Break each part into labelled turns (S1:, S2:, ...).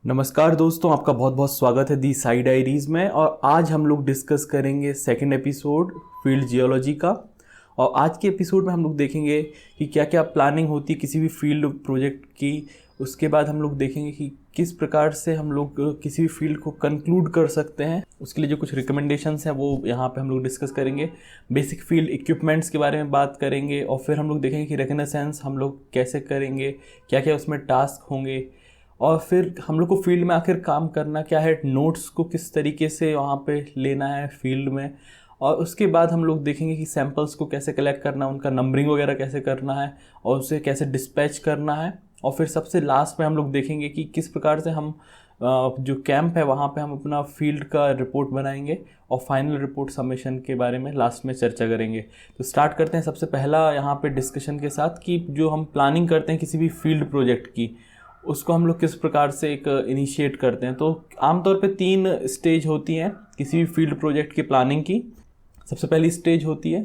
S1: नमस्कार दोस्तों, आपका बहुत बहुत स्वागत है दी साई डायरीज़ में। और आज हम लोग डिस्कस करेंगे सेकंड एपिसोड फील्ड जियोलॉजी का। और आज के एपिसोड में हम लोग देखेंगे कि क्या क्या प्लानिंग होती है किसी भी फील्ड प्रोजेक्ट की। उसके बाद हम लोग देखेंगे कि किस प्रकार से हम लोग किसी भी फील्ड को कंक्लूड कर सकते हैं। उसके लिए जो कुछ रिकमेंडेशंस हैं वो यहाँ पे हम लोग डिस्कस करेंगे। बेसिक फील्ड इक्विपमेंट्स के बारे में बात करेंगे और फिर हम लोग देखेंगे कि रिकनेसेंस हम लोग कैसे करेंगे, क्या क्या उसमें टास्क होंगे, और फिर हम लोग को फील्ड में आखिर काम करना क्या है, नोट्स को किस तरीके से वहाँ पे लेना है फील्ड में। और उसके बाद हम लोग देखेंगे कि सैंपल्स को कैसे कलेक्ट करना है, उनका नंबरिंग वगैरह कैसे करना है और उसे कैसे डिस्पैच करना है। और फिर सबसे लास्ट में हम लोग देखेंगे कि किस प्रकार से हम जो कैंप है वहाँ पे हम अपना फील्ड का रिपोर्ट बनाएंगे और फाइनल रिपोर्ट सबमिशन के बारे में लास्ट में चर्चा करेंगे। तो स्टार्ट करते हैं सबसे पहला यहाँ पे डिस्कशन के साथ कि जो हम प्लानिंग करते हैं किसी भी फील्ड प्रोजेक्ट की, उसको हम लोग किस प्रकार से एक इनिशिएट करते हैं। तो आमतौर पे 3 स्टेज होती हैं किसी भी फील्ड प्रोजेक्ट की प्लानिंग की। सबसे पहली स्टेज होती है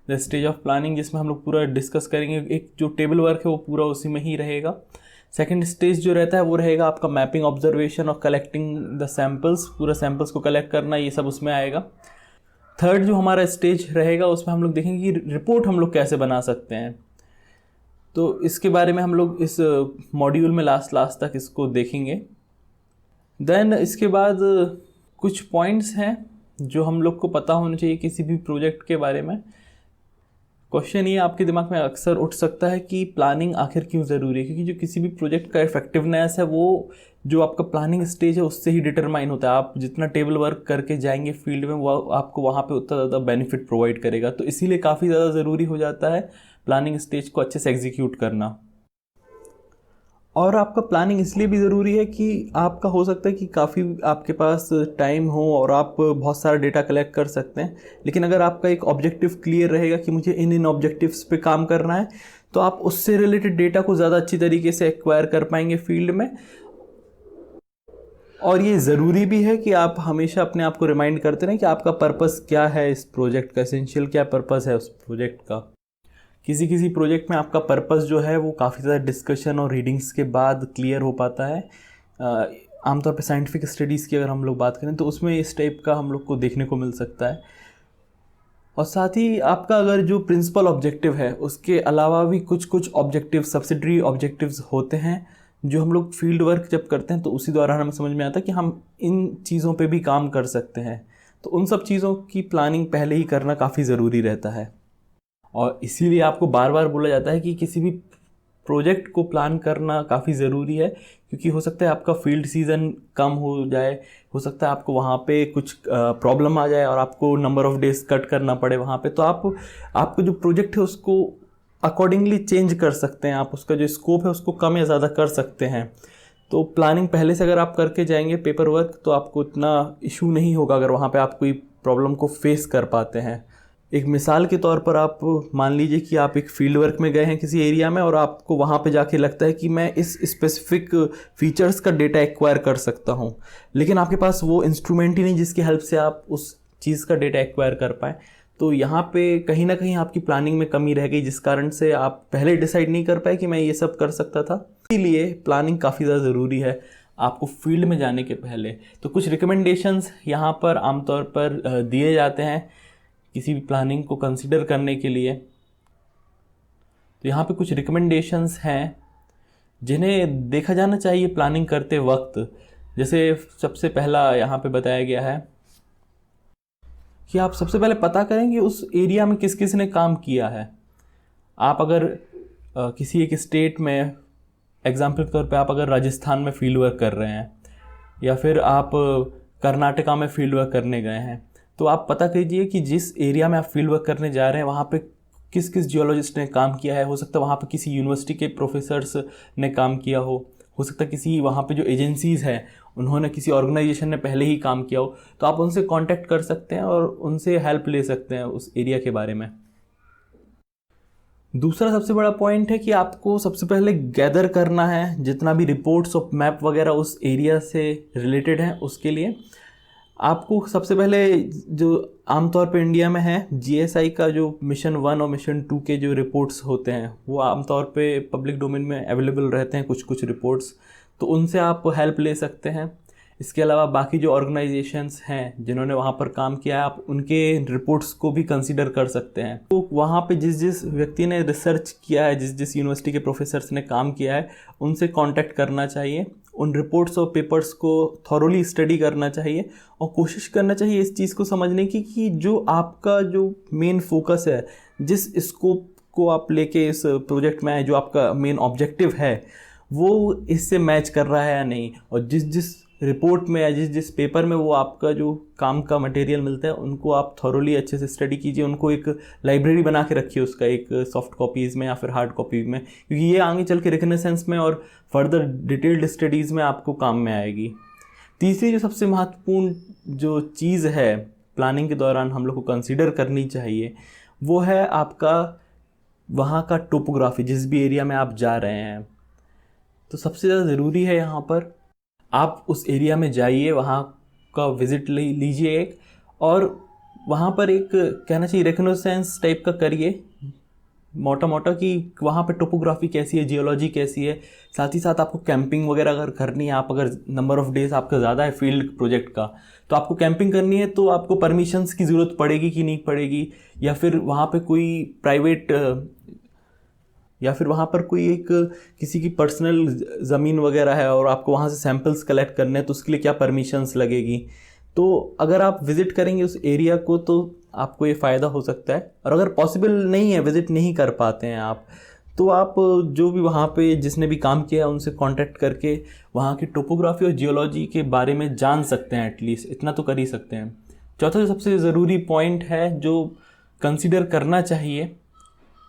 S1: द स्टेज ऑफ प्लानिंग, जिसमें हम लोग पूरा डिस्कस करेंगे। एक जो टेबल वर्क है वो पूरा उसी में ही रहेगा। सेकंड स्टेज जो रहता है वो रहेगा आपका मैपिंग, ऑब्जर्वेशन और कलेक्टिंग द सैम्पल्स, पूरा सैम्पल्स को कलेक्ट करना, ये सब उसमें आएगा। थर्ड जो हमारा स्टेज रहेगा उसमें हम लोग देखेंगे कि रिपोर्ट हम लोग कैसे बना सकते हैं। तो इसके बारे में हम लोग इस मॉड्यूल में लास्ट तक इसको देखेंगे। देन इसके बाद कुछ पॉइंट्स हैं जो हम लोग को पता होना चाहिए किसी भी प्रोजेक्ट के बारे में। क्वेश्चन ये आपके दिमाग में अक्सर उठ सकता है कि प्लानिंग आखिर क्यों ज़रूरी है, क्योंकि जो किसी भी प्रोजेक्ट का इफेक्टिवनेस है वो जो आपका प्लानिंग स्टेज है उससे ही डिटरमाइन होता है। आप जितना टेबल वर्क करके जाएंगे फील्ड में वो आपको वहाँ पे उतना ज़्यादा बेनिफिट प्रोवाइड करेगा। तो इसीलिए काफ़ी ज़्यादा ज़रूरी हो जाता है प्लानिंग स्टेज को अच्छे से एग्जीक्यूट करना। और आपका प्लानिंग इसलिए भी ज़रूरी है कि आपका हो सकता है कि काफ़ी आपके पास टाइम हो और आप बहुत सारा डेटा कलेक्ट कर सकते हैं, लेकिन अगर आपका एक ऑब्जेक्टिव क्लियर रहेगा कि मुझे इन ऑब्जेक्टिव्स पे काम करना है, तो आप उससे रिलेटेड डेटा को ज़्यादा अच्छी तरीके से एक्वायर कर पाएंगे फील्ड में। और ये ज़रूरी भी है कि आप हमेशा अपने आप को रिमाइंड करते रहें कि आपका पर्पस क्या है, इस प्रोजेक्ट का एसेंशियल क्या पर्पस है उस प्रोजेक्ट का। किसी किसी प्रोजेक्ट में आपका पर्पस जो है वो काफ़ी ज़्यादा डिस्कशन और रीडिंग्स के बाद क्लियर हो पाता है। आमतौर पे साइंटिफिक स्टडीज़ की अगर हम लोग बात करें तो उसमें इस टाइप का हम लोग को देखने को मिल सकता है। और साथ ही आपका अगर जो प्रिंसिपल ऑब्जेक्टिव है उसके अलावा भी कुछ कुछ ऑब्जेक्टिव, सब्सिडरी ऑब्जेक्टिव्स होते हैं जो हम लोग फील्ड वर्क जब करते हैं तो उसी दौरान हमें समझ में आता है कि हम इन चीज़ों पे भी काम कर सकते हैं। तो उन सब चीज़ों की प्लानिंग पहले ही करना काफ़ी ज़रूरी रहता है। और इसीलिए आपको बार बार बोला जाता है कि किसी भी प्रोजेक्ट को प्लान करना काफ़ी ज़रूरी है, क्योंकि हो सकता है आपका फील्ड सीज़न कम हो जाए, हो सकता है आपको वहाँ पे कुछ प्रॉब्लम आ जाए और आपको नंबर ऑफ़ डेज कट करना पड़े वहाँ पे। तो आपको जो प्रोजेक्ट है उसको अकॉर्डिंगली चेंज कर सकते हैं, आप उसका जो स्कोप है उसको कम या ज़्यादा कर सकते हैं। तो प्लानिंग पहले से अगर आप करके जाएंगे पेपर वर्क तो आपको इतना इशू नहीं होगा अगर वहाँ पे आप कोई प्रॉब्लम को फेस कर पाते हैं। एक मिसाल के तौर पर आप मान लीजिए कि आप एक फील्ड वर्क में गए हैं किसी एरिया में और आपको वहाँ पे जाके लगता है कि मैं इस स्पेसिफिक फीचर्स का डेटा एक्वायर कर सकता हूँ, लेकिन आपके पास वो इंस्ट्रूमेंट ही नहीं जिसकी हेल्प से आप उस चीज़ का डेटा एक्वायर कर पाएँ। तो यहाँ पे कहीं ना कहीं आपकी प्लानिंग में कमी रह गई, जिस कारण से आप पहले डिसाइड नहीं कर पाए कि मैं ये सब कर सकता था। इसीलिए प्लानिंग काफ़ी ज़्यादा ज़रूरी है आपको फील्ड में जाने के पहले। तो कुछ रिकमेंडेशंस यहाँ पर आमतौर पर दिए जाते हैं किसी भी प्लानिंग को कंसिडर करने के लिए। तो यहाँ पे कुछ रिकमेंडेशंस हैं जिन्हें देखा जाना चाहिए प्लानिंग करते वक्त। जैसे सबसे पहला यहाँ पे बताया गया है कि आप सबसे पहले पता करें कि उस एरिया में किस किस ने काम किया है। आप अगर किसी एक स्टेट में, एग्जाम्पल के तौर पे आप अगर राजस्थान में फील्ड वर्क कर रहे हैं या फिर आप कर्नाटका में फील्ड वर्क करने गए हैं, तो आप पता कीजिए कि जिस एरिया में आप फील्ड वर्क करने जा रहे हैं वहाँ पे किस किस जियोलॉजिस्ट ने काम किया है। हो सकता है वहाँ पे किसी यूनिवर्सिटी के प्रोफेसर्स ने काम किया हो सकता है किसी वहाँ पे जो एजेंसीज़ हैं उन्होंने, किसी ऑर्गेनाइजेशन ने पहले ही काम किया हो। तो आप उनसे कांटेक्ट कर सकते हैं और उनसे हेल्प ले सकते हैं उस एरिया के बारे में। दूसरा सबसे बड़ा पॉइंट है कि आपको सबसे पहले गैदर करना है जितना भी रिपोर्ट्स और मैप वगैरह उस एरिया से रिलेटेड हैं। उसके लिए आपको सबसे पहले जो आमतौर पे इंडिया में है जीएसआई का जो मिशन 1 और मिशन 2 के जो रिपोर्ट्स होते हैं वो आमतौर पे पब्लिक डोमेन में अवेलेबल रहते हैं कुछ कुछ रिपोर्ट्स। तो उनसे आप हेल्प ले सकते हैं। इसके अलावा बाकी जो ऑर्गेनाइजेशंस हैं जिन्होंने वहाँ पर काम किया है, आप उनके रिपोर्ट्स को भी कंसीडर कर सकते हैं। तो वहाँ पे जिस जिस व्यक्ति ने रिसर्च किया है, जिस जिस यूनिवर्सिटी के प्रोफेसर्स ने काम किया है, उनसे कांटेक्ट करना चाहिए, उन रिपोर्ट्स और पेपर्स को थॉरोली स्टडी करना चाहिए और कोशिश करना चाहिए इस चीज़ को समझने की कि जो आपका जो मेन फोकस है, जिस स्कोप को आप लेके इस प्रोजेक्ट में आए, जो आपका मेन ऑब्जेक्टिव है, वो इससे मैच कर रहा है या नहीं। और जिस जिस रिपोर्ट में या जिस जिस पेपर में वो आपका जो काम का मटेरियल मिलता है, उनको आप थॉरोली अच्छे से स्टडी कीजिए, उनको एक लाइब्रेरी बना के रखिए उसका, एक सॉफ्ट कॉपीज़ में या फिर हार्ड कॉपी में, क्योंकि ये आगे चल के रिकनेसेंस में और फर्दर डिटेल्ड स्टडीज़ में आपको काम में आएगी। तीसरी जो सबसे महत्वपूर्ण जो चीज़ है प्लानिंग के दौरान हम लोग को कंसिडर करनी चाहिए, वो है आपका वहाँ का टोपोग्राफी, जिस भी एरिया में आप जा रहे हैं। तो सबसे ज़्यादा ज़रूरी है यहाँ पर आप उस एरिया में जाइए, वहाँ का विज़िट लीजिए एक, और वहाँ पर एक कहना चाहिए रिकनेसेंस टाइप का करिए मोटा मोटा कि वहाँ पे टोपोग्राफी कैसी है, जियोलॉजी कैसी है। साथ ही साथ आपको कैंपिंग वगैरह अगर करनी है, आप अगर नंबर ऑफ़ डेज़ आपका ज़्यादा है फील्ड प्रोजेक्ट का, तो आपको कैंपिंग करनी है, तो आपको परमिशंस की ज़रूरत पड़ेगी कि नहीं पड़ेगी, या फिर वहाँ पे कोई प्राइवेट या फिर वहाँ पर कोई एक किसी की पर्सनल ज़मीन वगैरह है और आपको वहाँ से सैंपल्स कलेक्ट करने हैं, तो उसके लिए क्या परमिशंस लगेगी। तो अगर आप विज़िट करेंगे उस एरिया को तो आपको ये फ़ायदा हो सकता है। और अगर पॉसिबल नहीं है, विज़िट नहीं कर पाते हैं आप, तो आप जो भी वहाँ पे जिसने भी काम किया है उनसे कांटेक्ट करके वहाँ की टोपोग्राफी और जियोलॉजी के बारे में जान सकते हैं, एटलीस्ट इतना तो कर ही सकते हैं। चौथा जो सबसे ज़रूरी पॉइंट है जो कंसिडर करना चाहिए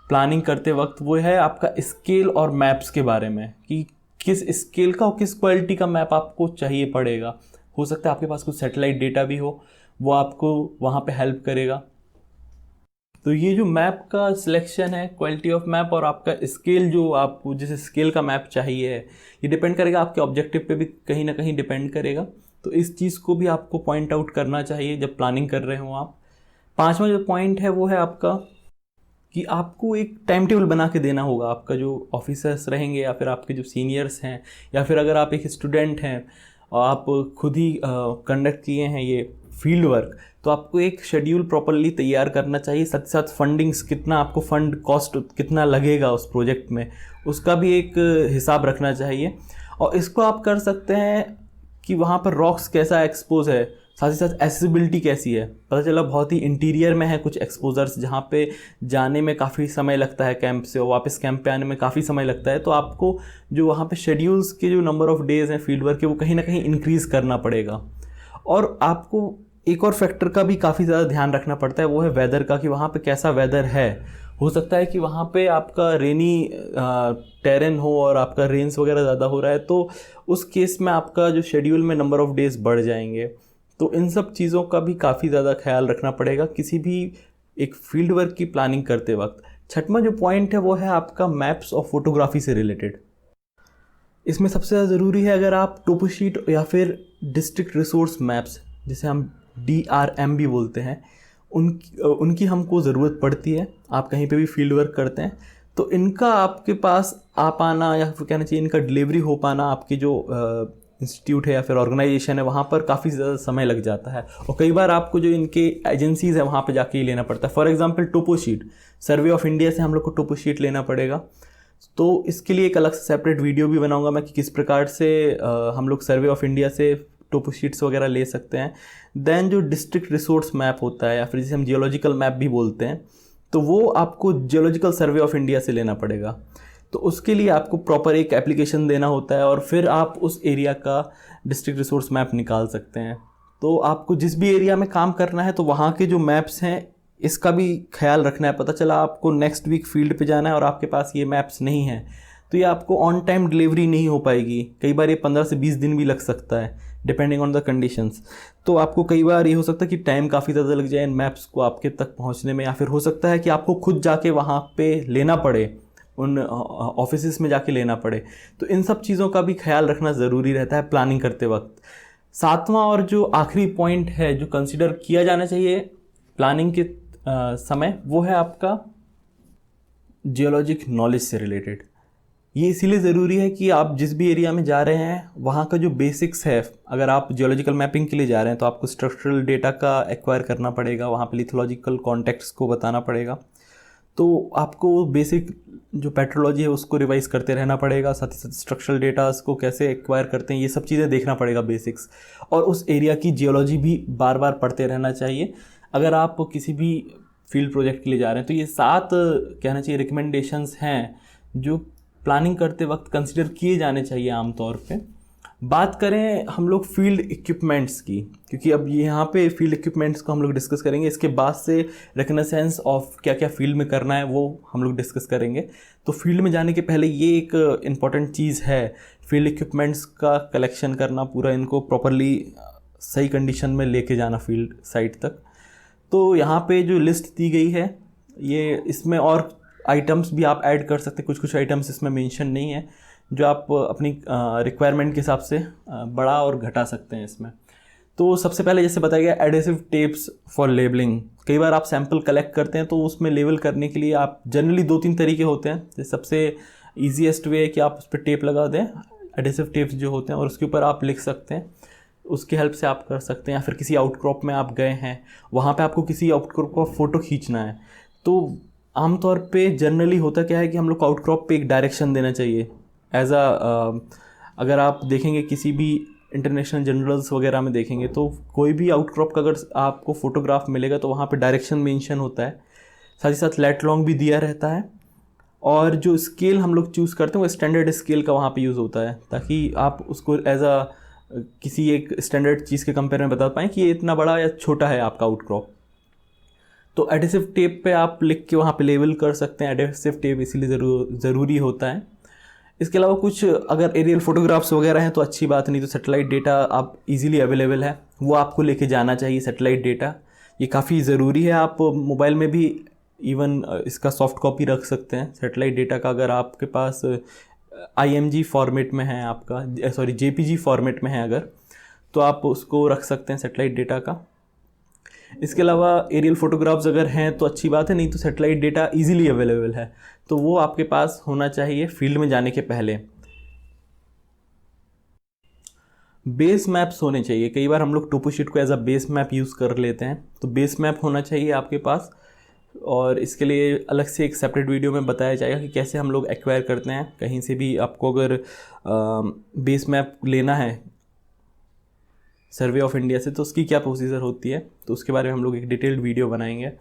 S1: प्लानिंग करते वक्त, वो है आपका स्केल और मैप्स के बारे में, कि किस स्केल का और किस क्वालिटी का मैप आपको चाहिए पड़ेगा। हो सकता है आपके पास कुछ सैटेलाइट डेटा भी हो, वो आपको वहाँ पे हेल्प करेगा। तो ये जो मैप का सिलेक्शन है, क्वालिटी ऑफ मैप, और आपका स्केल जो आपको जिस स्केल का मैप चाहिए है, ये डिपेंड करेगा आपके ऑब्जेक्टिव पे भी कहीं ना कहीं डिपेंड करेगा। तो इस चीज़ को भी आपको पॉइंट आउट करना चाहिए जब प्लानिंग कर रहे हो आप। पांचवा जो पॉइंट है वो है आपका कि आपको एक टाइम टेबल बना के देना होगा। आपका जो ऑफिसर्स रहेंगे या फिर आपके जो सीनियर्स हैं, या फिर अगर आप एक स्टूडेंट हैं और आप खुद ही कंडक्ट किए हैं ये फील्ड वर्क, तो आपको एक शेड्यूल प्रॉपरली तैयार करना चाहिए। साथ ही साथ फंडिंग्स, कितना आपको फंड कॉस्ट कितना लगेगा उस प्रोजेक्ट में, उसका भी एक हिसाब रखना चाहिए। और इसको आप कर सकते हैं कि वहाँ पर रॉक्स कैसा एक्सपोज है, साथ ही साथ एसेसिबिलिटी कैसी है। पता चला बहुत ही इंटीरियर में है कुछ एक्सपोजर्स, जहाँ पे जाने में काफ़ी समय लगता है कैंप से, और वापस कैंप पे आने में काफ़ी समय लगता है। तो आपको जो वहाँ पे शेड्यूल्स के जो नंबर ऑफ़ डेज़ हैं फील्ड वर्क के, वो कहीं ना कहीं इंक्रीज़ करना पड़ेगा। और आपको एक और फैक्टर का भी काफ़ी ज़्यादा ध्यान रखना पड़ता है, वो है वेदर का, कि वहाँ पे कैसा वेदर है। हो सकता है कि वहाँ पे आपका रेनी टेरेन हो और आपका रेन्स वगैरह ज़्यादा हो रहा है, तो उस केस में आपका जो शेड्यूल में नंबर ऑफ़ डेज़ बढ़ जाएंगे। तो इन सब चीज़ों का भी काफ़ी ज़्यादा ख्याल रखना पड़ेगा किसी भी एक फील्ड वर्क की प्लानिंग करते वक्त। छठवां जो पॉइंट है वो है आपका मैप्स और फोटोग्राफी से रिलेटेड। इसमें सबसे ज़्यादा ज़रूरी है, अगर आप टोपोशीट या फिर डिस्ट्रिक्ट रिसोर्स मैप्स, जिसे हम DRM भी बोलते हैं, उनकी हमको ज़रूरत पड़ती है। आप कहीं पे भी फील्ड वर्क करते हैं तो इनका आपके पास आ पाना, या फिर कहना चाहिए इनका डिलीवरी हो पाना, आपके जो इंस्टीट्यूट है या फिर ऑर्गेनाइजेशन है वहाँ पर काफ़ी ज़्यादा समय लग जाता है। और कई बार आपको जो इनके एजेंसीज़ है वहाँ पे जाके ही लेना पड़ता है। For example toposheet, survey of India से हम लोग को टोपोशीट लेना पड़ेगा। तो इसके लिए एक अलग से सेपरेट वीडियो भी बनाऊंगा मैं कि किस प्रकार से हम लोग सर्वे ऑफ इंडिया से टोपोशीट्स वगैरह ले सकते हैं। देन जो डिस्ट्रिक्ट रिसोर्स मैप होता है, या फिर जिसे हम जियोलॉजिकल मैप भी बोलते हैं, तो वो आपको जियोलॉजिकल सर्वे ऑफ इंडिया से लेना पड़ेगा। तो उसके लिए आपको प्रॉपर एक एप्लीकेशन देना होता है और फिर आप उस एरिया का डिस्ट्रिक्ट रिसोर्स मैप निकाल सकते हैं। तो आपको जिस भी एरिया में काम करना है तो वहाँ के जो मैप्स हैं इसका भी ख्याल रखना है। पता चला आपको नेक्स्ट वीक फील्ड पे जाना है और आपके पास ये मैप्स नहीं हैं, तो ये आपको ऑन टाइम डिलीवरी नहीं हो पाएगी। कई बार ये 15 से 20 दिन भी लग सकता है डिपेंडिंग ऑन द कंडीशंस। तो आपको कई बार ये हो सकता है कि टाइम काफ़ी ज़्यादा लग जाए इन मैप्स को आपके तक पहुँचने में, या फिर हो सकता है कि आपको खुद जाके वहाँ पे लेना पड़े, उन ऑफिसेस में जाके लेना पड़े। तो इन सब चीज़ों का भी ख्याल रखना ज़रूरी रहता है प्लानिंग करते वक्त। सातवां और जो आखिरी पॉइंट है जो कंसिडर किया जाना चाहिए प्लानिंग के समय, वो है आपका जियोलॉजिक नॉलेज से रिलेटेड। ये इसीलिए ज़रूरी है कि आप जिस भी एरिया में जा रहे हैं वहाँ का जो बेसिक्स है, अगर आप जियोलॉजिकल मैपिंग के लिए जा रहे हैं तो आपको स्ट्रक्चरल डेटा का एक्वायर करना पड़ेगा, वहाँ पे लिथोलॉजिकल कॉन्टेक्स्ट को बताना पड़ेगा। तो आपको बेसिक जो पेट्रोलॉजी है उसको रिवाइज करते रहना पड़ेगा, साथ ही साथ स्ट्रक्चरल डेटास को कैसे एक्वायर करते हैं ये सब चीज़ें देखना पड़ेगा बेसिक्स। और उस एरिया की जियोलॉजी भी बार बार पढ़ते रहना चाहिए। अगर आप किसी भी फील्ड प्रोजेक्ट के लिए जा रहे हैं तो ये 7 कहना चाहिए रिकमेंडेशंस हैं जो प्लानिंग करते वक्त कंसिडर किए जाने चाहिए आमतौर पे। बात करें हम लोग फील्ड इक्विपमेंट्स की, क्योंकि अब यहाँ पे फील्ड इक्विपमेंट्स को हम लोग डिस्कस करेंगे, इसके बाद से रिकग्निसेंस ऑफ क्या क्या फील्ड में करना है वो हम लोग डिस्कस करेंगे। तो फील्ड में जाने के पहले ये एक इम्पॉर्टेंट चीज़ है, फील्ड इक्विपमेंट्स का कलेक्शन करना, पूरा इनको प्रॉपरली सही कंडीशन में लेके जाना फील्ड साइट तक। तो यहाँ पे जो लिस्ट दी गई है ये, इसमें और आइटम्स भी आप ऐड कर सकते हैं, कुछ कुछ आइटम्स इसमें मेंशन नहीं है जो आप अपनी रिक्वायरमेंट के हिसाब से बढ़ा और घटा सकते हैं इसमें। तो सबसे पहले जैसे बताया गया एडेसिव टेप्स फॉर लेबलिंग। कई बार आप सैंपल कलेक्ट करते हैं तो उसमें लेबल करने के लिए आप जनरली 2-3 तरीके होते हैं। जैसे सबसे ईजीएस्ट वे है कि आप उस पर टेप लगा दें, एडेसिव टेप्स जो होते हैं, और उसके ऊपर आप लिख सकते हैं, उसकी हेल्प से आप कर सकते हैं। या फिर किसी आउटक्रॉप में आप गए हैं, वहाँ पे आपको किसी आउटक्रॉप का फ़ोटो खींचना है, तो आमतौर पे जनरली होता क्या है कि हम लोग को आउटक्रॉप पे एक डायरेक्शन देना चाहिए एज अगर आप देखेंगे किसी भी इंटरनेशनल जर्नल्स वगैरह में देखेंगे तो कोई भी आउटक्रॉप का अगर आपको फोटोग्राफ मिलेगा तो वहाँ पे डायरेक्शन मेंशन होता है, साथ ही साथ लेट लॉन्ग भी दिया रहता है, और जो स्केल हम लोग चूज़ करते हैं वो स्टैंडर्ड स्केल का वहाँ पे यूज़ होता है, ताकि आप उसको एज किसी एक स्टैंडर्ड चीज़ के कंपेयर में बता पाएँ कि ये इतना बड़ा या छोटा है आपका आउटक्रॉप। तो एडेसिव टेप पे आप लिख के वहाँ पे लेबल कर सकते हैं। एडेसिव टेप इसीलिए ज़रूरी होता है। इसके अलावा कुछ अगर एरियल फोटोग्राफ्स वगैरह हैं तो अच्छी बात, नहीं तो सैटेलाइट डेटा आप इजीली अवेलेबल है, वो आपको लेके जाना चाहिए। सैटेलाइट डेटा ये काफ़ी ज़रूरी है। आप मोबाइल में भी इवन इसका सॉफ्ट कॉपी रख सकते हैं सैटेलाइट डेटा का, अगर आपके पास IMG फॉर्मेट में है आपका, JPG फॉर्मेट में है अगर, तो आप उसको रख सकते हैं सैटेलाइट डेटा का। इसके अलावा एरियल फोटोग्राफ्स अगर हैं तो अच्छी बात है, नहीं तो सैटेलाइट डेटा इजीली अवेलेबल है, तो वो आपके पास होना चाहिए फील्ड में जाने के पहले। बेस मैप्स होने चाहिए। कई बार हम लोग टोपोशीट को as a base map use कर लेते हैं, तो बेस मैप होना चाहिए आपके पास, और इसके लिए अलग से एक सेपरेट वीडियो में बताया जाएगा कि कैसे हम लोग एक्वायर करते हैं। कहीं से भी आपको अगर बेस मैप लेना है सर्वे ऑफ इंडिया से तो उसकी क्या प्रोसीजर होती है, तो उसके बारे में हम लोग एक डिटेल्ड वीडियो बनाएंगे।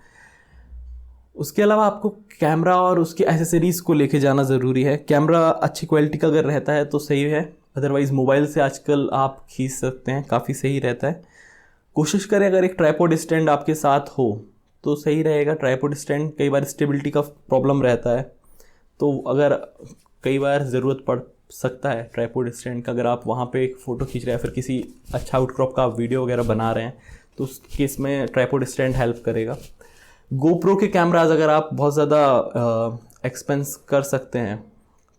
S1: उसके अलावा आपको कैमरा और उसकी एसेसरीज़ को लेके जाना ज़रूरी है। कैमरा अच्छी क्वालिटी का अगर रहता है तो सही है, अदरवाइज़ मोबाइल से आजकल आप खींच सकते हैं, काफ़ी सही रहता है। कोशिश करें अगर एक ट्राइपॉड स्टैंड आपके साथ हो तो सही रहेगा। ट्राइपॉड स्टैंड कई बार स्टेबिलिटी का प्रॉब्लम रहता है, तो अगर कई बार ज़रूरत पड़ सकता है ट्राइपॉड स्टैंड का, अगर आप वहाँ पे एक फ़ोटो खींच रहे हैं, फिर किसी अच्छा आउटक्रॉप का आप वीडियो वगैरह बना रहे हैं, तो उस केस में ट्राइपॉड स्टैंड हेल्प करेगा। गोप्रो के कैमराज अगर आप बहुत ज़्यादा एक्सपेंस कर सकते हैं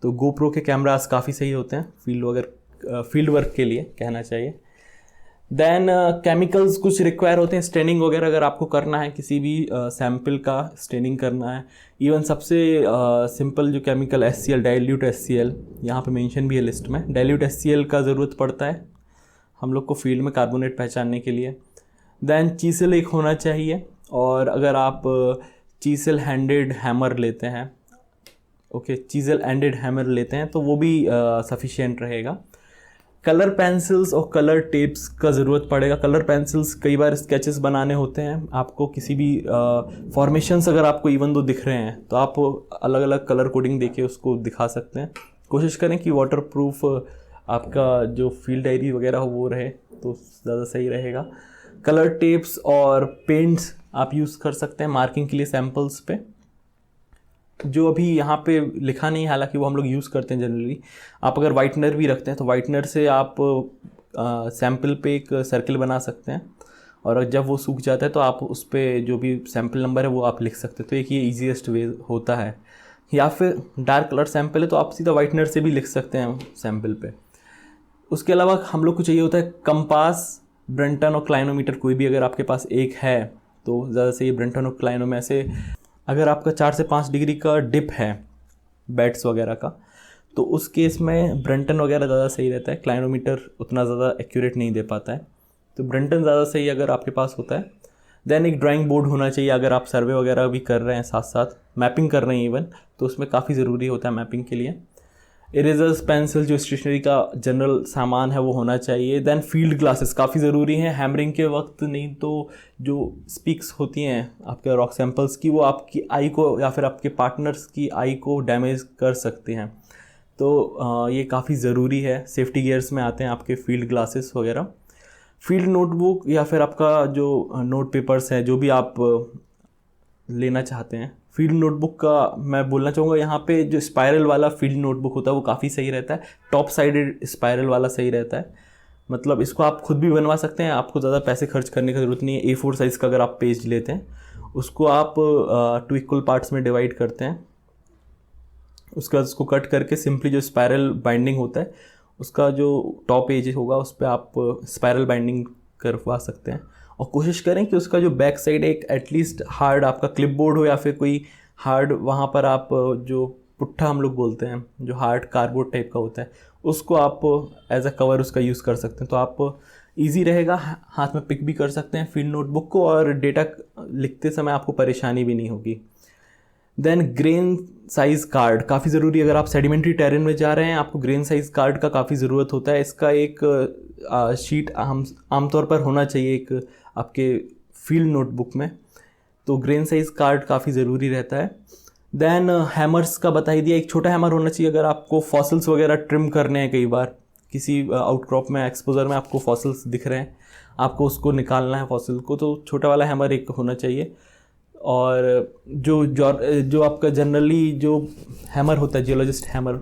S1: तो गोप्रो के कैमराज काफ़ी सही होते हैं फील्ड वर्क के लिए कहना चाहिए। देन केमिकल्स कुछ रिक्वायर होते हैं, स्टेनिंग वगैरह अगर आपको करना है, किसी भी सैम्पल का स्टेनिंग करना है। इवन सबसे सिंपल जो केमिकल HCl, डाइल्यूट HCl, यहाँ पे मेंशन भी है लिस्ट में। डाइल्यूट HCl का ज़रूरत पड़ता है हम लोग को फील्ड में कार्बोनेट पहचानने के लिए। देन चीसल एक होना चाहिए, और अगर आप चीसल हैंडेड हैमर लेते हैं, चीजल एंडेड हैमर लेते हैं तो वो भी सफिशिएंट रहेगा। कलर पेंसिल्स और कलर टेप्स का ज़रूरत पड़ेगा। कलर पेंसिल्स कई बार स्केचेस बनाने होते हैं, आपको किसी भी फॉर्मेशंस अगर आपको इवन दो दिख रहे हैं तो आप अलग अलग कलर कोडिंग देके उसको दिखा सकते हैं। कोशिश करें कि वाटरप्रूफ आपका जो फील्ड डायरी वगैरह हो वो रहे तो ज़्यादा सही रहेगा। कलर टेप्स और पेंट्स आप यूज़ कर सकते हैं मार्किंग के लिए सैम्पल्स पे, जो अभी यहाँ पे लिखा नहीं है, हालांकि वो हम लोग यूज़ करते हैं जनरली। आप अगर वाइटनर भी रखते हैं तो वाइटनर से आप सैम्पल पे एक सर्किल बना सकते हैं, और जब वो सूख जाता है तो आप उस पर जो भी सैम्पल नंबर है वो आप लिख सकते हैं। तो एक ये ईजीएस्ट वे होता है। या फिर डार्क कलर सैम्पल है तो आप सीधा वाइटनर से भी लिख सकते हैं सैम्पल पे। उसके अलावा हम लोग को चाहिए होता है कंपास, ब्रेंटन और क्लाइनोमीटर, कोई भी अगर आपके पास एक है तो ज़्यादा सही। ब्रेंटन और क्लाइनो में से अगर आपका 4 से 5 डिग्री का डिप है बेड्स वगैरह का तो उस केस में ब्रंटन वगैरह ज़्यादा सही रहता है, क्लाइनोमीटर उतना ज़्यादा एक्यूरेट नहीं दे पाता है, तो ब्रंटन ज़्यादा सही अगर आपके पास होता है। देन एक ड्राइंग बोर्ड होना चाहिए, अगर आप सर्वे वगैरह भी कर रहे हैं, साथ साथ मैपिंग कर रहे हैं इवन, तो उसमें काफ़ी ज़रूरी होता है मैपिंग के लिए। इरेजर्स, पेंसिल, जो स्टेशनरी का जनरल सामान है वो होना चाहिए। देन फील्ड ग्लासेस काफ़ी ज़रूरी हैं हैमरिंग के वक्त, नहीं तो जो स्पीक्स होती हैं आपके रॉक सैंपल्स की, वो आपकी आई को या फिर आपके पार्टनर्स की आई को डैमेज कर सकते हैं, तो ये काफ़ी ज़रूरी है। सेफ्टी गियर्स में आते हैं आपके फील्ड ग्लासेस वगैरह। फील्ड नोटबुक या फिर आपका जो नोट पेपर्स है, जो भी आप लेना चाहते हैं, फील्ड नोटबुक का मैं बोलना चाहूँगा यहाँ पे, जो स्पायरल वाला फील्ड नोटबुक होता है वो काफ़ी सही रहता है। टॉप साइडेड स्पायरल वाला सही रहता है, मतलब इसको आप खुद भी बनवा सकते हैं, आपको ज़्यादा पैसे खर्च करने की ज़रूरत नहीं है। A4 साइज़ का अगर आप पेज लेते हैं, उसको आप 2 इक्वल पार्ट्स में डिवाइड करते हैं, उसके बाद उसको कट करके सिंपली जो स्पायरल बाइंडिंग होता है उसका जो टॉप एज होगा उस पर आप स्पायरल बाइंडिंग करवा सकते हैं। और कोशिश करें कि उसका जो बैक साइड एक एटलीस्ट हार्ड आपका क्लिपबोर्ड हो या फिर कोई हार्ड, वहाँ पर आप जो पुट्ठा हम लोग बोलते हैं, जो हार्ड कार्डबोर्ड टाइप का होता है, उसको आप एज अ कवर उसका यूज़ कर सकते हैं, तो आप ईजी रहेगा, हाथ में पिक भी कर सकते हैं फील्ड नोटबुक को, और डेटा लिखते समय आपको परेशानी भी नहीं होगी। देन ग्रेन साइज़ कार्ड काफ़ी ज़रूरी, अगर आप सेडिमेंट्री टेरेन में जा रहे हैं आपको ग्रेन साइज़ कार्ड का काफ़ी ज़रूरत होता है। इसका एक शीट आमतौर पर होना चाहिए एक आपके फील्ड नोटबुक में, तो ग्रेन साइज़ कार्ड काफ़ी ज़रूरी रहता है। देन हैमर्स का बता ही दिया, एक छोटा हैमर होना चाहिए, अगर आपको फॉसिल्स वगैरह ट्रिम करने हैं, कई बार किसी आउटक्रॉप में, एक्सपोजर में आपको फॉसिल्स दिख रहे हैं, आपको उसको निकालना है फॉसिल को, तो छोटा वाला हैमर एक होना चाहिए। और जो आपका जनरली जो हैमर होता है, जियोलॉजिस्ट हैमर,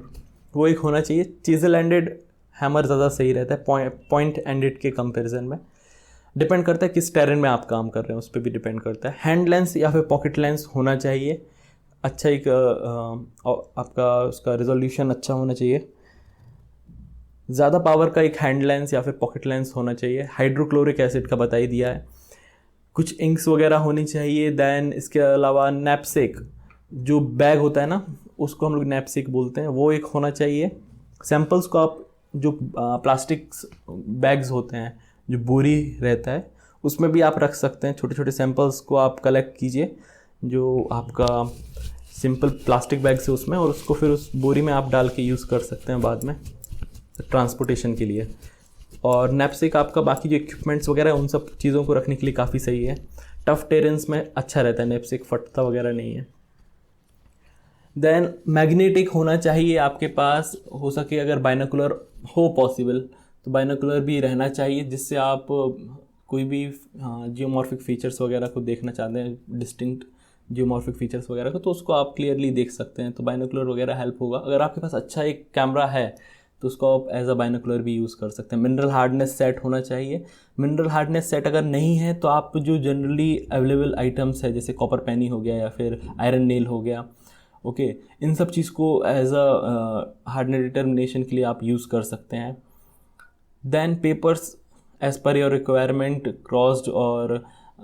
S1: वो एक होना चाहिए। चीजल एंडेड हैमर ज़्यादा सही रहता है पॉइंट एंडेड के कंपैरिजन में, डिपेंड करता है किस टेरेन में आप काम कर रहे हैं, उस पर भी डिपेंड करता है। हैंड लेंस या फिर पॉकेट लेंस होना चाहिए, अच्छा एक आपका उसका रिजोल्यूशन अच्छा होना चाहिए, ज़्यादा पावर का एक हैंड लेंस या फिर पॉकेट लेंस होना चाहिए। हाइड्रोक्लोरिक एसिड का बता ही दिया है। कुछ इंक्स वगैरह होनी चाहिए। दैन इसके अलावा नैपसेक, जो बैग होता है ना, उसको हम लोग नैपसेक बोलते हैं, वो एक होना चाहिए। सैंपल्स को आप जो प्लास्टिक बैग्स होते हैं, जो बोरी रहता है, उसमें भी आप रख सकते हैं। छोटे छोटे सैंपल्स को आप कलेक्ट कीजिए, जो आपका सिंपल प्लास्टिक बैग से उसमें, और उसको फिर उस बोरी में आप डाल के यूज़ कर सकते हैं बाद में ट्रांसपोर्टेशन के लिए। और नैपसेक आपका बाकी जो इक्विपमेंट्स वगैरह है उन सब चीज़ों को रखने के लिए काफ़ी सही है। टफ टेरेंस में अच्छा रहता है नैपसेक, फटता वगैरह नहीं है। देन मैग्नेटिक होना चाहिए आपके पास, हो सके अगर बाइनोकुलर हो पॉसिबल तो बाइनोकुलर भी रहना चाहिए, जिससे आप कोई भी जियोमॉर्फिक फीचर्स वगैरह को देखना चाहते हैं, डिस्टिंक्ट जियोमॉर्फिक फीचर्स वगैरह को, तो उसको आप क्लियरली देख सकते हैं, तो बाइनोकुलर वगैरह हेल्प होगा। अगर आपके पास अच्छा एक कैमरा है तो उसको आप एज अ बाइनोकुलर भी यूज़ कर सकते हैं। मिनरल हार्डनेस सेट होना चाहिए। मिनरल हार्डनेस सेट अगर नहीं है तो आप जो जनरली अवेलेबल आइटम्स है, जैसे कॉपर पेनी हो गया या फिर आयरन नेल हो गया, ओके, इन सब चीज़ को एज अ हार्डनेस डिटर्मिनेशन के लिए आप यूज़ कर सकते हैं। Then papers as per your requirement, crossed और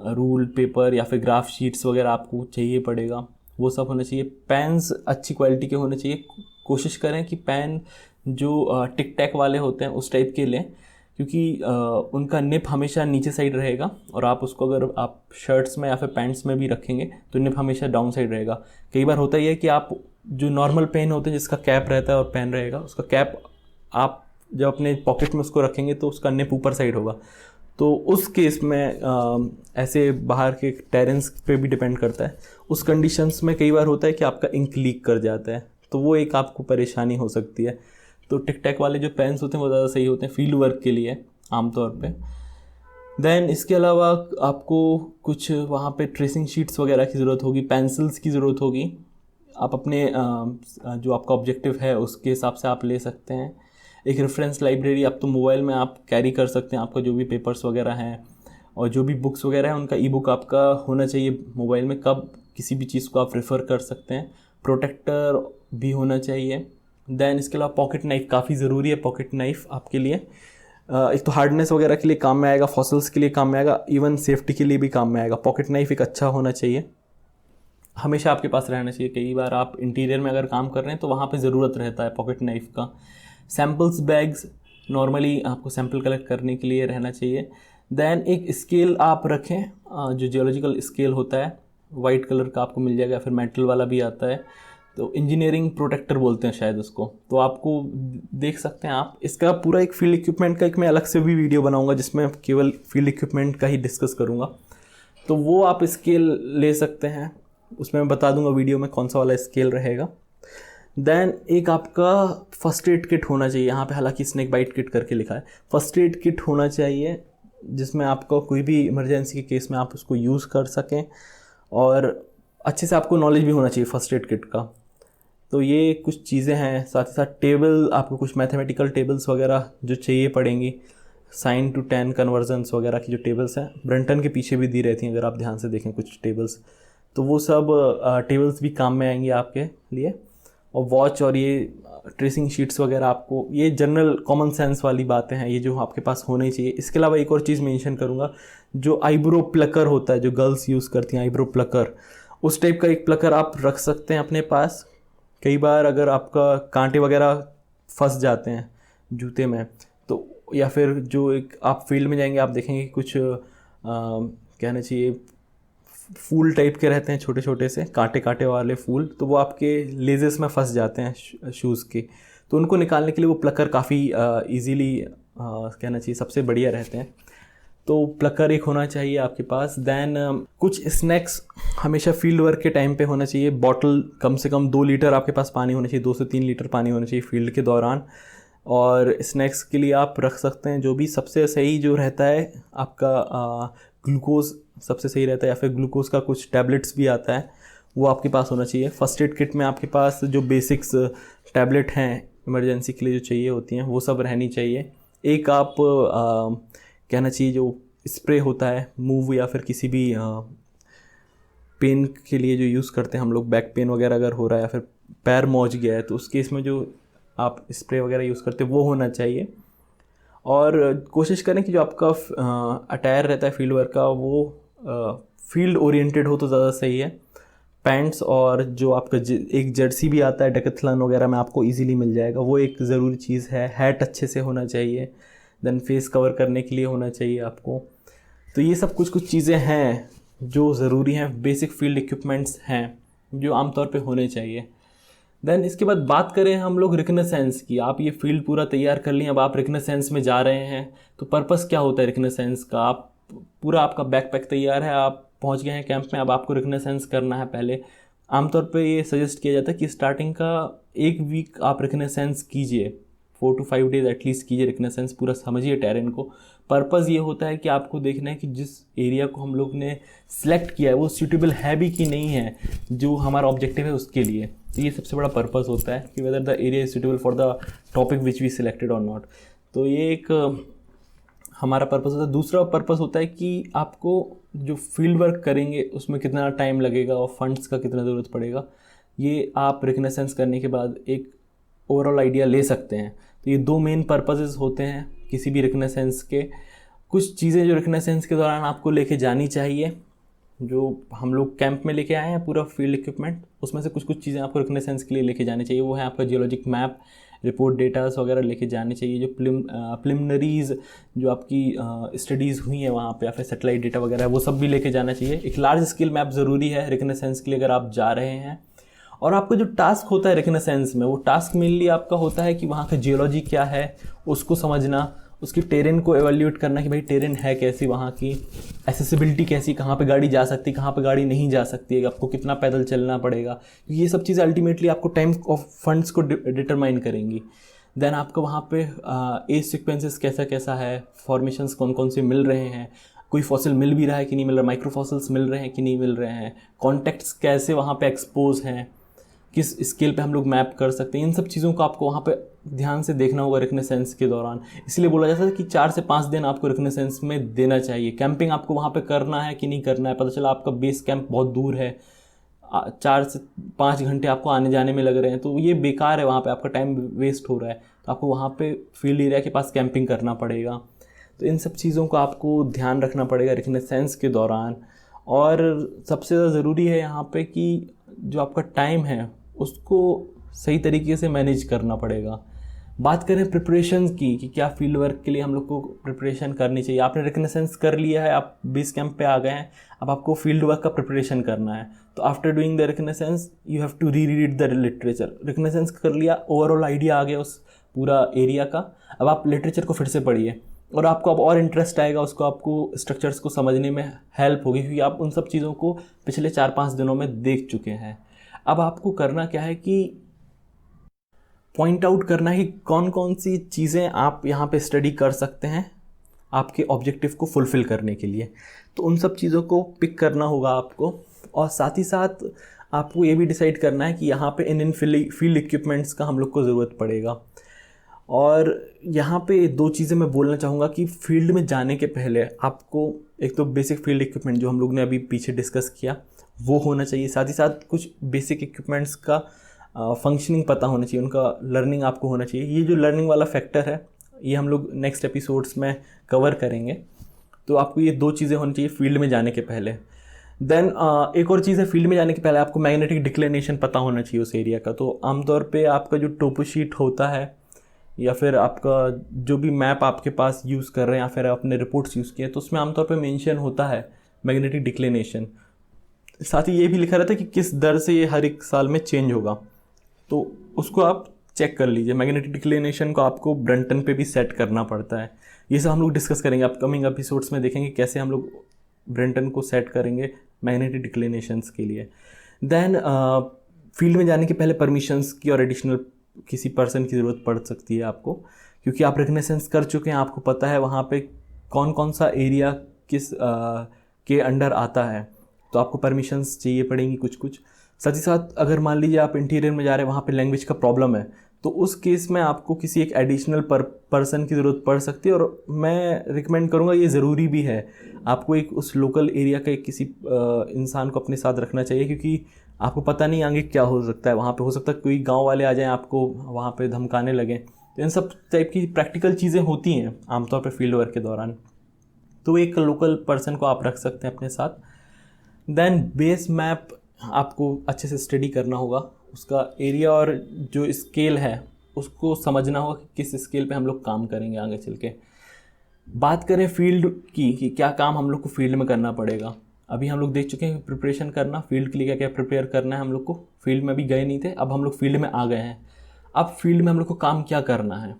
S1: रूल पेपर या फिर ग्राफ शीट्स वगैरह आपको चाहिए पड़ेगा, वो सब होना चाहिए। पेन्स अच्छी क्वालिटी के होने चाहिए। कोशिश करें कि पेन जो टिक टैक वाले होते हैं उस टाइप के लें, क्योंकि उनका निप हमेशा नीचे साइड रहेगा, और आप उसको अगर आप शर्ट्स में या फिर पैंट्स में भी रखेंगे तो निप हमेशा डाउन साइड रहेगा। कई बार होता ही है कि आप जो नॉर्मल पेन होते हैं जिसका कैप रहता है और पेन रहेगा, उसका कैप आप जब अपने पॉकेट में उसको रखेंगे तो उसका निप ऊपर साइड होगा, तो उस केस में ऐसे बाहर के टेरेंस पे भी डिपेंड करता है। उस कंडीशंस में कई बार होता है कि आपका इंक लीक कर जाता है, तो वो एक आपको परेशानी हो सकती है। तो टिक टैक वाले जो पेन्स होते हैं वो ज़्यादा सही होते हैं फील्ड वर्क के लिए आमतौर पे। देन इसके अलावा आपको कुछ वहाँ पे ट्रेसिंग शीट्स वगैरह की ज़रूरत होगी, पेंसिल्स की ज़रूरत होगी। आप अपने जो आपका ऑब्जेक्टिव है उसके हिसाब से आप ले सकते हैं। एक रेफरेंस लाइब्रेरी अब तो मोबाइल में आप कैरी कर सकते हैं, आपका जो भी पेपर्स वगैरह हैं और जो भी बुक्स वगैरह हैं उनका ई बुक आपका होना चाहिए मोबाइल में, कब किसी भी चीज़ को आप रेफ़र कर सकते हैं। प्रोटेक्टर भी होना चाहिए। देन इसके अलावा पॉकेट नाइफ काफ़ी ज़रूरी है। पॉकेट नाइफ आपके लिए एक तो हार्डनेस वगैरह के लिए काम में आएगा, फॉसिल्स के लिए काम में आएगा, इवन सेफ्टी के लिए भी काम में आएगा। पॉकेट नाइफ एक अच्छा होना चाहिए। हमेशा आपके पास रहना चाहिए। कई बार आप इंटीरियर में अगर काम कर रहे हैं तो वहाँ पे ज़रूरत रहता है पॉकेट नाइफ़ का। सैम्पल्स बैग्स नॉर्मली आपको सैम्पल कलेक्ट करने के लिए रहना चाहिए। देन एक स्केल आप रखें, जो जियोलॉजिकल स्केल होता है वाइट कलर का आपको मिल जाएगा, फिर मेटल वाला भी आता है, तो इंजीनियरिंग प्रोटेक्टर बोलते हैं शायद उसको। तो आपको देख सकते हैं आप, इसका पूरा एक फील्ड इक्विपमेंट का एक मैं अलग से भी वीडियो बनाऊंगा जिसमें केवल फील्ड इक्विपमेंट का ही डिस्कस करूंगा। तो वो आप स्केल ले सकते हैं, उसमें मैं बता दूंगा वीडियो में कौन सा वाला स्केल रहेगा। देन एक आपका फर्स्ट एड किट होना चाहिए। यहाँ पे हालांकि स्नेक बाइट किट करके लिखा है, फर्स्ट एड किट होना चाहिए जिसमें आपको कोई भी इमरजेंसी के केस में आप उसको यूज़ कर सकें, और अच्छे से आपको नॉलेज भी होना चाहिए फर्स्ट एड किट का। तो ये कुछ चीज़ें हैं। साथ ही साथ टेबल, आपको कुछ मैथमेटिकल टेबल्स वगैरह जो चाहिए पड़ेंगी, साइन टू टेन कन्वर्जन्स वगैरह की जो टेबल्स हैं ब्रंटन के पीछे भी दी रहती हैं, अगर आप ध्यान से देखें कुछ टेबल्स, तो वो सब टेबल्स भी काम में आएंगी आपके लिए। और वॉच और ये ट्रेसिंग शीट्स वगैरह, आपको ये जनरल कॉमन सेंस वाली बातें हैं, ये जो आपके पास होनी चाहिए। इसके अलावा एक और चीज़ मेंशन करूँगा, जो आईब्रो प्लकर होता है, जो गर्ल्स यूज़ करती हैं आईब्रो प्लकर, उस टाइप का एक प्लकर आप रख सकते हैं अपने पास। कई बार अगर आपका कांटे वगैरह फंस जाते हैं जूते में, तो या फिर जो एक आप फील्ड में जाएंगे आप देखेंगे कुछ कहना चाहिए फूल टाइप के रहते हैं, छोटे छोटे से कांटे कांटे वाले फूल, तो वो आपके लेजेस में फंस जाते हैं शूज़ के, तो उनको निकालने के लिए वो प्लकर काफ़ी ईजीली कहना चाहिए सबसे बढ़िया रहते हैं। तो प्लकर एक होना चाहिए आपके पास। देन कुछ स्नैक्स हमेशा फील्ड वर्क के टाइम पे होना चाहिए। बॉटल कम से कम 2 लीटर आपके पास पानी होना चाहिए, 2 से 3 लीटर पानी होना चाहिए फील्ड के दौरान। और स्नैक्स के लिए आप रख सकते हैं जो भी सबसे सही जो रहता है आपका ग्लूकोज सबसे सही रहता है, या फिर ग्लूकोज का कुछ टैबलेट्स भी आता है, वो आपके पास होना चाहिए। फर्स्ट एड किट में आपके पास जो बेसिक्स टैबलेट हैं इमरजेंसी के लिए जो चाहिए होती हैं वो सब रहनी चाहिए। एक आप कहना चाहिए जो स्प्रे होता है मूव, या फिर किसी भी पेन के लिए जो यूज़ करते हैं हम लोग, बैक पेन वगैरह अगर हो रहा है या फिर पैर मौज गया है तो उस केस में जो आप स्प्रे वगैरह यूज़ करते हैं वो होना चाहिए। और कोशिश करें कि जो आपका अटायर रहता है फील्ड वर्क का वो फील्ड ओरिएंटेड हो तो ज़्यादा सही है। पैंट्स और जो आपका एक जर्सी भी आता है डेकाथलॉन वगैरह में आपको इजीली मिल जाएगा, वो एक ज़रूरी चीज़ है। हैट अच्छे से होना चाहिए, देन फेस कवर करने के लिए होना चाहिए आपको। तो ये सब कुछ चीज़ें हैं जो ज़रूरी हैं, बेसिक फील्ड इक्विपमेंट्स हैं जो आमतौर पे होने चाहिए। देन इसके बाद बात करें हम लोग रिकनेसेंस की। आप ये फील्ड पूरा तैयार कर लिए, अब आप रिकनेसेंस में जा रहे हैं, तो पर्पस क्या होता है रिकनेसेंस का? आप पूरा आपका बैकपैक तैयार है, आप पहुंच गए हैं कैंप में, अब आपको रिकनेसेंस करना है। पहले आमतौर पे ये सजेस्ट किया जाता है कि स्टार्टिंग का 1 वीक आप रिकनेसेंस कीजिए, 4 to 5 डेज एटलीस्ट कीजिए रिकनेसेंस, पूरा समझिए टेरेन को। पर्पज़ ये होता है कि आपको देखना है कि जिस एरिया को हम लोग ने सिलेक्ट किया है वो सूटेबल है भी कि नहीं है, जो हमारा ऑब्जेक्टिव है उसके लिए। तो ये सबसे बड़ा पर्पज़ होता है कि whether the area is suitable for the topic which we selected और नॉट। तो ये एक हमारा पर्पज़ होता है। दूसरा पर्पज़ होता है कि आपको जो फील्ड वर्क करेंगे उसमें कितना टाइम लगेगा और फंड्स का कितना ज़रूरत पड़ेगा, ये आप रिकनेसेंस करने के बाद एक ओवरऑल आइडिया ले सकते हैं। तो ये 2 मेन पर्पसेस होते हैं किसी भी रिकनेसेंस के। कुछ चीज़ें जो रिकनेसेंस के दौरान आपको लेके जानी चाहिए, जो हम लोग कैंप में लेके आए हैं पूरा फील्ड इक्विपमेंट, उसमें से कुछ चीज़ें आपको रिकनेसेंस के लिए लेके जानी चाहिए। वो है आपका जियोलॉजिक मैप, रिपोर्ट डेटास वगैरह लेके जाने चाहिए। जो प्रिलिमिनरीज जो आपकी स्टडीज़ हुई हैं वहाँ पे, या फिर सेटेलाइट डेटा वगैरह वो सब भी लेके जाना चाहिए। एक लार्ज स्केल मैप ज़रूरी है रिकनेसेंस के लिए अगर आप जा रहे हैं। और आपका जो टास्क होता है रिकनेसेंस में, वो टास्क मेनली आपका होता है कि वहाँ का जियोलॉजी क्या है उसको समझना, उसकी टेरेन को एवेल्यूएट करना कि भाई टेरेन है कैसी, वहाँ की एसेसिबिलिटी कैसी, कहाँ पे गाड़ी जा सकती है, कहाँ पे गाड़ी नहीं जा सकती है, आपको कितना पैदल चलना पड़ेगा। ये सब चीज़ें अल्टीमेटली आपको टाइम ऑफ फंड्स को डिटरमाइन करेंगी। देन आपको वहाँ पे एज सिक्वेंसेस कैसा कैसा है, फॉर्मेशंस कौन कौन से मिल रहे हैं, कोई फॉसिल मिल भी रहा है कि नहीं मिल रहा, माइक्रो फॉसिल्स मिल रहे हैं कि नहीं मिल रहे हैं, कॉन्टेक्ट्स कैसे वहाँ पे एक्सपोज हैं, किस स्केल पे हम लोग मैप कर सकते हैं। इन सब चीज़ों को आपको वहाँ पे ध्यान से देखना होगा रिकनेसेंस के दौरान। इसलिए बोला जाता है कि 4 से 5 दिन आपको रिकनेसेंस में देना चाहिए। कैंपिंग आपको वहाँ पे करना है कि नहीं करना है, पता चला आपका बेस कैंप बहुत दूर है, 4 से 5 घंटे आपको आने जाने में लग रहे हैं, तो ये बेकार है, वहाँ पे आपका टाइम वेस्ट हो रहा है। तो आपको वहाँ पे फील्ड एरिया के पास कैंपिंग करना पड़ेगा। तो इन सब चीज़ों को आपको ध्यान रखना पड़ेगा रिकनेसेंस के दौरान। और सबसे ज़्यादा ज़रूरी है यहाँ पे कि जो आपका टाइम है उसको सही तरीके से मैनेज करना पड़ेगा। बात करें प्रिपरेशन की कि क्या फील्ड वर्क के लिए हम लोग को प्रिपरेशन करनी चाहिए। आपने रिकनेसेंस कर लिया है, आप बेस कैंप पे आ गए हैं, अब आपको फील्ड वर्क का प्रिपरेशन करना है। तो after doing the reconnaissance you have to read the literature. Reconnaissance कर लिया, ओवरऑल आइडिया आ गया उस पूरा एरिया का, अब आप लिटरेचर को फिर से पढ़िए और आपको अब और इंटरेस्ट आएगा उसको, आपको स्ट्रक्चर्स को समझने में हेल्प होगी क्योंकि आप उन सब चीज़ों को पिछले 4-5 दिनों में देख चुके हैं। अब आपको करना क्या है कि पॉइंट आउट करना है कि कौन कौन सी चीज़ें आप यहाँ पे स्टडी कर सकते हैं आपके ऑब्जेक्टिव को फुलफ़िल करने के लिए। तो उन सब चीज़ों को पिक करना होगा आपको, और साथ ही साथ आपको ये भी डिसाइड करना है कि यहाँ पे इन फील्ड इक्विपमेंट्स का हम लोग को ज़रूरत पड़ेगा। और यहाँ पे 2 चीज़ें मैं बोलना चाहूँगा कि फील्ड में जाने के पहले आपको एक तो बेसिक फील्ड इक्विपमेंट जो हम लोग ने अभी पीछे डिस्कस किया वो होना चाहिए, साथ ही साथ कुछ बेसिक इक्विपमेंट्स का फंक्शनिंग पता होना चाहिए, उनका लर्निंग आपको होना चाहिए। ये जो लर्निंग वाला फैक्टर है ये हम लोग नेक्स्ट एपिसोड्स में कवर करेंगे। तो आपको ये 2 चीज़ें होनी चाहिए फील्ड में जाने के पहले। देन एक और चीज़ है, फील्ड में जाने के पहले आपको मैग्नेटिक डिक्लिनेशन पता होना चाहिए उस एरिया का। तो आमतौर पे आपका जो टोपो शीट होता है या फिर आपका जो भी मैप आपके पास यूज़ कर रहे हैं या फिर आपने रिपोर्ट्स यूज़ किए तो उसमें आमतौर पे मेंशन होता है मैग्नेटिक डिक्लिनेशन। साथ ही ये भी लिखा रहता है कि किस दर से ये हर एक साल में चेंज होगा, तो उसको आप चेक कर लीजिए। मैग्नेटिक डिक्लिनेशन को आपको ब्रंटन पे भी सेट करना पड़ता है। ये सब हम लोग डिस्कस करेंगे अपकमिंग एपिसोड्स में, देखेंगे कैसे हम लोग ब्रंटन को सेट करेंगे मैग्नेटिक डिक्लिनेशंस के लिए। देन फील्ड में जाने के पहले परमिशंस की और एडिशनल किसी पर्सन की ज़रूरत पड़ सकती है आपको, क्योंकि आप रिकनेसेंस कर चुके हैं, आपको पता है वहाँ पे कौन कौन सा एरिया किस के अंडर आता है, तो आपको परमिशंस चाहिए पड़ेंगी कुछ कुछ। साथ ही साथ अगर मान लीजिए आप इंटीरियर में जा रहे हैं, वहाँ पे लैंग्वेज का प्रॉब्लम है, तो उस केस में आपको किसी एक एडिशनल पर्सन की ज़रूरत पड़ सकती है। और मैं रिकमेंड करूँगा, ये ज़रूरी भी है, आपको एक उस लोकल एरिया का एक किसी इंसान को अपने साथ रखना चाहिए, क्योंकि आपको पता नहीं आगे क्या हो सकता है। वहाँ पे हो सकता है कोई गांव वाले आ जाएं, आपको वहाँ पे धमकाने लगें। तो इन सब टाइप की प्रैक्टिकल चीज़ें होती हैं आमतौर पे फील्ड वर्क के दौरान, तो एक लोकल पर्सन को आप रख सकते हैं अपने साथ। देन बेस मैप आपको अच्छे से स्टडी करना होगा, उसका एरिया और जो स्केल है उसको समझना होगा कि किस स्केल पे हम लोग काम करेंगे आगे चल के। बात करें फील्ड की कि क्या काम हम लोग को फील्ड में करना पड़ेगा, अभी हम लोग देख चुके हैं प्रिपरेशन करना, फील्ड के लिए क्या क्या प्रिपेयर करना है हम लोग को। फील्ड में अभी गए नहीं थे, अब हम लोग फील्ड में आ गए हैं। अब फील्ड में हम लोग को काम क्या करना है,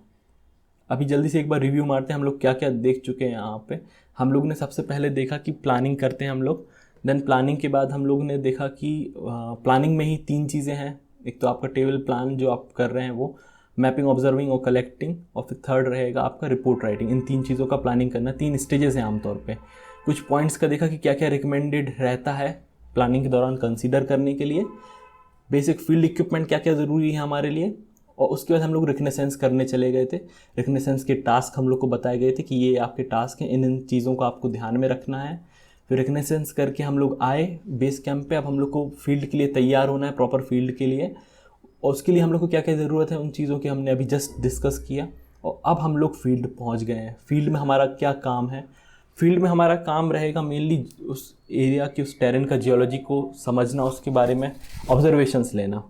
S1: अभी जल्दी से एक बार रिव्यू मारते हैं हम लोग क्या क्या देख चुके हैं यहाँ पे। हम लोग ने सबसे पहले देखा कि प्लानिंग करते हैं हम लोग। देन प्लानिंग के बाद हम लोग ने देखा कि प्लानिंग में ही 3 चीज़ें हैं, एक तो आपका टेबल प्लान जो आप कर रहे हैं वो, मैपिंग, ऑब्जर्विंग और कलेक्टिंग, और फिर थर्ड रहेगा आपका रिपोर्ट राइटिंग। इन 3 चीज़ों का प्लानिंग करना, 3 स्टेजेस हैं आमतौर पे। कुछ पॉइंट्स का देखा कि क्या क्या रिकमेंडेड रहता है प्लानिंग के दौरान कंसीडर करने के लिए, बेसिक फील्ड इक्विपमेंट क्या क्या ज़रूरी है हमारे लिए, और उसके बाद हम लोग रिकनेसेंस करने चले गए थे। रिकनेसेंस के टास्क हम लोग को बताए गए थे कि ये आपके टास्क हैं, इन चीज़ों को आपको ध्यान में रखना है। फिर रिकनेसेंस करके हम लोग आए बेस कैंप पे। अब हम लोग को फील्ड के लिए तैयार होना है, प्रॉपर फील्ड के लिए, और उसके लिए हम लोग को क्या क्या ज़रूरत है उन चीज़ों की हमने अभी जस्ट डिस्कस किया। और अब हम लोग फील्ड पहुंच गए हैं। फील्ड में हमारा क्या काम है, फील्ड में हमारा काम रहेगा मेनली उस एरिया की, उस टेरेन का जियोलॉजी को समझना, उसके बारे में ऑब्जर्वेशंस लेना।